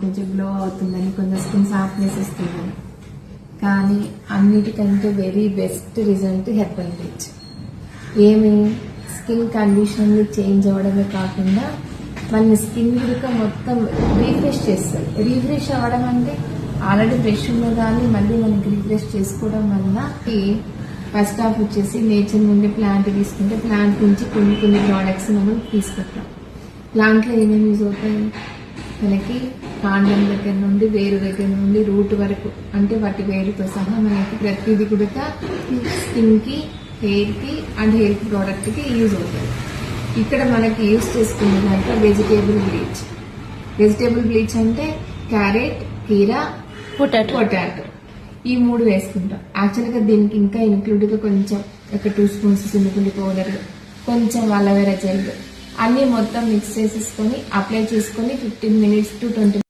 కొంచెం గ్లో అవుతుందని, కొంచెం స్కిన్ సాఫ్ట్నెస్ ఇస్తుందని. కానీ అన్నిటికంటే very best result herbal bleach. ఏమి స్కిన్ కండిషన్ చేంజ్ అవ్వడమే కాకుండా మన స్కిన్ కూడా మొత్తం రీఫ్రెష్ చేస్తుంది. రీఫ్రెష్ అవ్వడం అంటే ఆల్రెడీ ఫ్రెష్ ఉన్న దాన్ని మళ్ళీ మనకి రీఫ్రెష్ చేసుకోవడం వల్ల ఫస్ట్ హాఫ్ వచ్చేసి నేచర్ నుండి ప్లాంట్ తీసుకుంటే ప్లాంట్ నుంచి కొన్ని ప్రోడక్ట్స్ మనం తీసుకుంటాం. ప్లాంట్లో ఏమేమి యూజ్ అవుతాయి మనకి? కాండం దగ్గర నుండి, వేరు దగ్గర నుండి, రూట్ వరకు, అంటే వాటి వేరుతో సహా మనకి ప్రతిదీ కూడా స్కిన్కి, హెయిర్కి అండ్ హెయిర్ ప్రోడక్ట్కి యూజ్ అవుతుంది. ఇక్కడ మనకి యూజ్ చేసుకునే దాంట్లో వెజిటేబుల్ బ్లీచ్. వెజిటేబుల్ బ్లీచ్ అంటే క్యారెట్, కీరా, పొటాటో ఈ 3 వేసుకుంటాం. యాక్చువల్గా దీనికి ఇంకా ఇంక్లూడ్గా కొంచెం ఒక 2 స్పూన్స్ చింతపండు పౌడర్, కొంచెం అలోవెరా జెల్ అన్నీ మొత్తం మిక్స్ చేసేసుకొని అప్లై చేసుకొని 15 minutes to 20